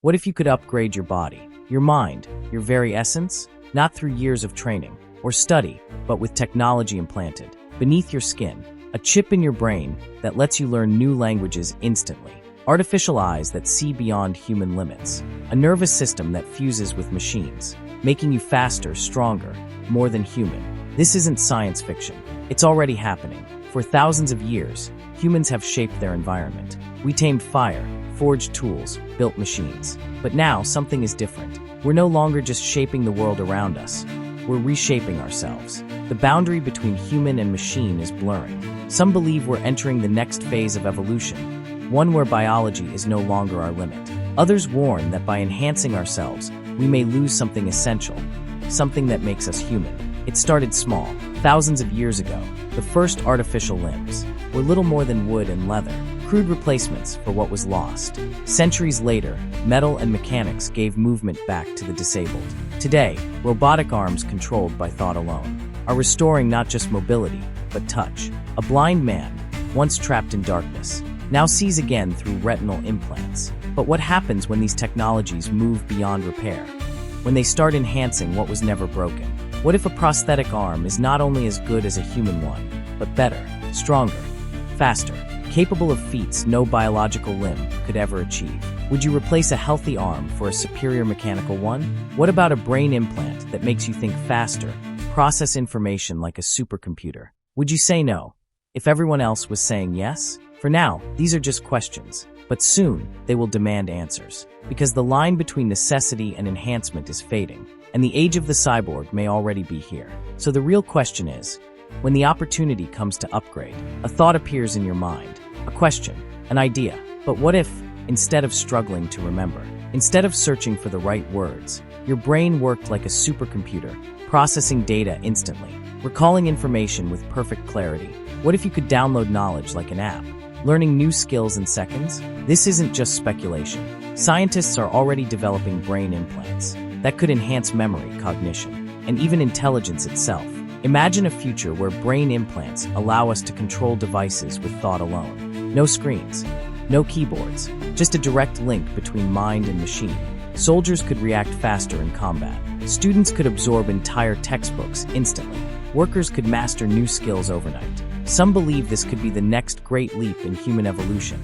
What if you could upgrade your body, your mind, your very essence? Not through years of training or study, but with technology implanted beneath your skin, a chip in your brain that lets you learn new languages instantly, artificial eyes that see beyond human limits, a nervous system that fuses with machines, making you faster, stronger, more than human. This isn't science fiction. It's already happening. For thousands of years, humans have shaped their environment. We tamed fire, forged tools, built machines. But now, something is different. We're no longer just shaping the world around us. We're reshaping ourselves. The boundary between human and machine is blurring. Some believe we're entering the next phase of evolution, one where biology is no longer our limit. Others warn that by enhancing ourselves, we may lose something essential, something that makes us human. It started small. Thousands of years ago, the first artificial limbs were little more than wood and leather, crude replacements for what was lost. Centuries later, metal and mechanics gave movement back to the disabled. Today, robotic arms controlled by thought alone are restoring not just mobility, but touch. A blind man, once trapped in darkness, now sees again through retinal implants. But what happens when these technologies move beyond repair? When they start enhancing what was never broken? What if a prosthetic arm is not only as good as a human one, but better, stronger, faster, capable of feats no biological limb could ever achieve? Would you replace a healthy arm for a superior mechanical one? What about a brain implant that makes you think faster, process information like a supercomputer? Would you say no, if everyone else was saying yes? For now, these are just questions, but soon they will demand answers, because the line between necessity and enhancement is fading, and the age of the cyborg may already be here. So the real question is, when the opportunity comes to upgrade, a thought appears in your mind, a question, an idea. But what if, instead of struggling to remember, instead of searching for the right words, your brain worked like a supercomputer, processing data instantly, recalling information with perfect clarity? What if you could download knowledge like an app, learning new skills in seconds? This isn't just speculation. Scientists are already developing brain implants that could enhance memory, cognition, and even intelligence itself. Imagine a future where brain implants allow us to control devices with thought alone. No screens, no keyboards, just a direct link between mind and machine. Soldiers could react faster in combat. Students could absorb entire textbooks instantly. Workers could master new skills overnight. Some believe this could be the next great leap in human evolution,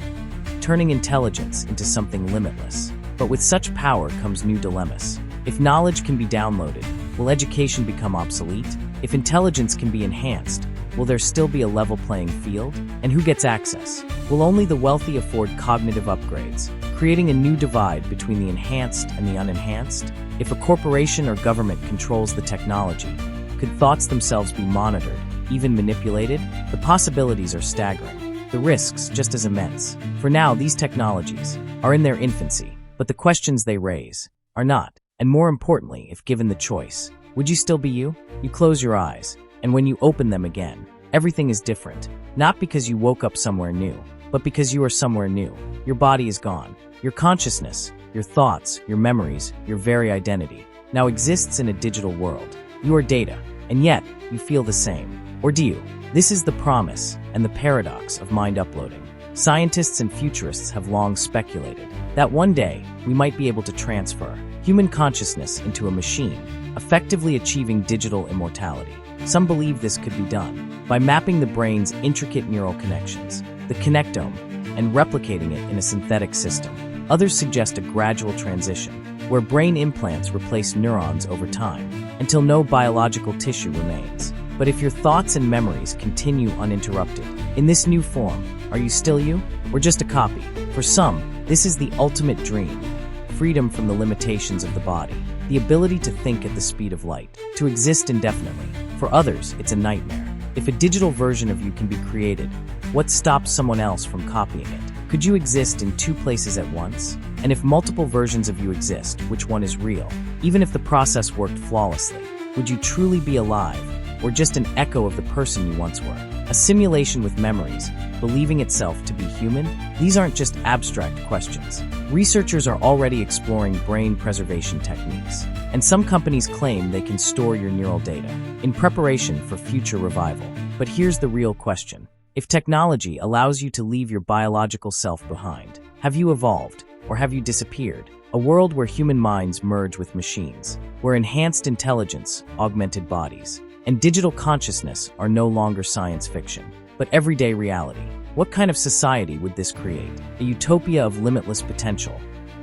turning intelligence into something limitless. But with such power comes new dilemmas. If knowledge can be downloaded, will education become obsolete? If intelligence can be enhanced, will there still be a level playing field? And who gets access? Will only the wealthy afford cognitive upgrades, creating a new divide between the enhanced and the unenhanced? If a corporation or government controls the technology, could thoughts themselves be monitored, even manipulated? The possibilities are staggering, the risks just as immense. For now, these technologies are in their infancy, but the questions they raise are not. And more importantly, if given the choice, would you still be you? You close your eyes, and when you open them again, everything is different. Not because you woke up somewhere new, but because you are somewhere new. Your body is gone. Your consciousness, your thoughts, your memories, your very identity now exists in a digital world. You are data, and yet you feel the same. Or do you? This is the promise and the paradox of mind uploading. Scientists and futurists have long speculated that one day we might be able to transfer human consciousness into a machine, effectively achieving digital immortality. Some believe this could be done by mapping the brain's intricate neural connections, the connectome, and replicating it in a synthetic system. Others suggest a gradual transition, where brain implants replace neurons over time, until no biological tissue remains. But if your thoughts and memories continue uninterrupted, in this new form, are you still you, or just a copy? For some, this is the ultimate dream. Freedom from the limitations of the body, the ability to think at the speed of light, to exist indefinitely. For others, it's a nightmare. If a digital version of you can be created, what stops someone else from copying it? Could you exist in two places at once? And if multiple versions of you exist, which one is real? Even if the process worked flawlessly, would you truly be alive, or just an echo of the person you once were? A simulation with memories, believing itself to be human? These aren't just abstract questions. Researchers are already exploring brain preservation techniques, and some companies claim they can store your neural data in preparation for future revival. But here's the real question. If technology allows you to leave your biological self behind, have you evolved, or have you disappeared? A world where human minds merge with machines, where enhanced intelligence, augmented bodies, and digital consciousness are no longer science fiction, but everyday reality. What kind of society would this create? A utopia of limitless potential,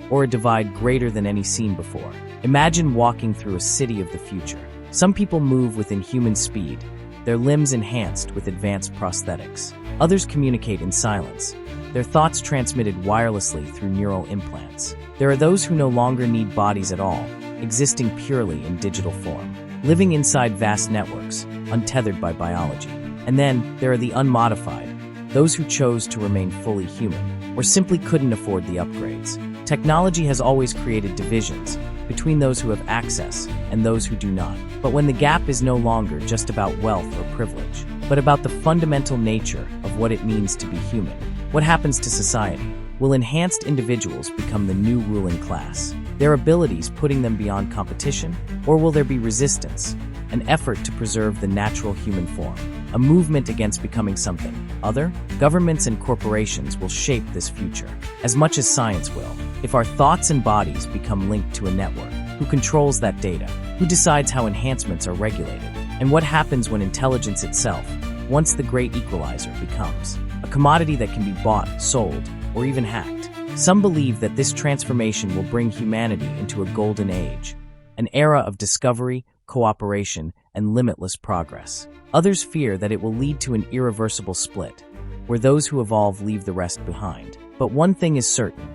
or a divide greater than any seen before? Imagine walking through a city of the future. Some people move within human speed, their limbs enhanced with advanced prosthetics. Others communicate in silence, their thoughts transmitted wirelessly through neural implants. There are those who no longer need bodies at all, existing purely in digital form, living inside vast networks, untethered by biology. And then there are the unmodified, those who chose to remain fully human, or simply couldn't afford the upgrades. Technology has always created divisions between those who have access and those who do not. But when the gap is no longer just about wealth or privilege, but about the fundamental nature of what it means to be human, what happens to society? Will enhanced individuals become the new ruling class, their abilities putting them beyond competition? Or will there be resistance, an effort to preserve the natural human form, a movement against becoming something other? Governments and corporations will shape this future, as much as science will. If our thoughts and bodies become linked to a network, who controls that data? Who decides how enhancements are regulated? And what happens when intelligence itself, once the great equalizer, becomes a commodity that can be bought, sold, or even hacked? Some believe that this transformation will bring humanity into a golden age, an era of discovery, cooperation, and limitless progress. Others fear that it will lead to an irreversible split, where those who evolve leave the rest behind. But one thing is certain: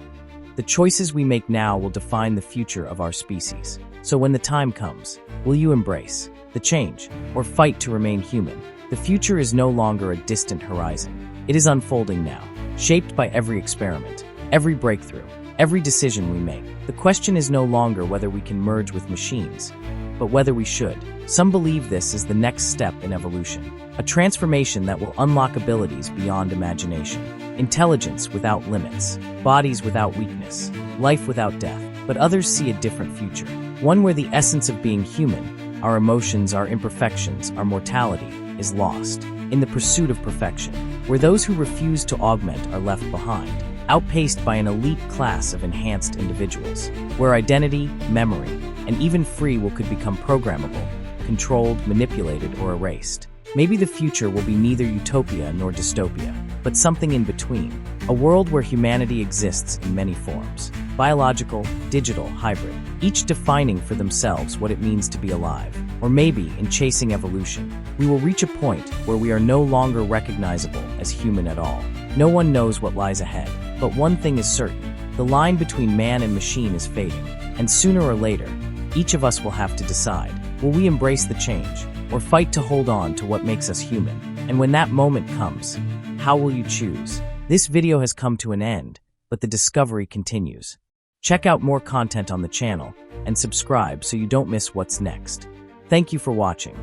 the choices we make now will define the future of our species. So when the time comes, will you embrace the change or fight to remain human? The future is no longer a distant horizon. It is unfolding now, shaped by every experiment, every breakthrough, every decision we make. The question is no longer whether we can merge with machines, but whether we should. Some believe this is the next step in evolution, a transformation that will unlock abilities beyond imagination, intelligence without limits, bodies without weakness, life without death. But others see a different future, one where the essence of being human, our emotions, our imperfections, our mortality, is lost in the pursuit of perfection, where those who refuse to augment are left behind, outpaced by an elite class of enhanced individuals, where identity, memory, and even free will could become programmable, controlled, manipulated, or erased. Maybe the future will be neither utopia nor dystopia, but something in between, a world where humanity exists in many forms, biological, digital, hybrid, each defining for themselves what it means to be alive. Or maybe, in chasing evolution, we will reach a point where we are no longer recognizable as human at all. No one knows what lies ahead, but one thing is certain: the line between man and machine is fading, and sooner or later, each of us will have to decide: will we embrace the change, or fight to hold on to what makes us human? And when that moment comes, how will you choose? This video has come to an end, but the discovery continues. Check out more content on the channel and subscribe so you don't miss what's next. Thank you for watching.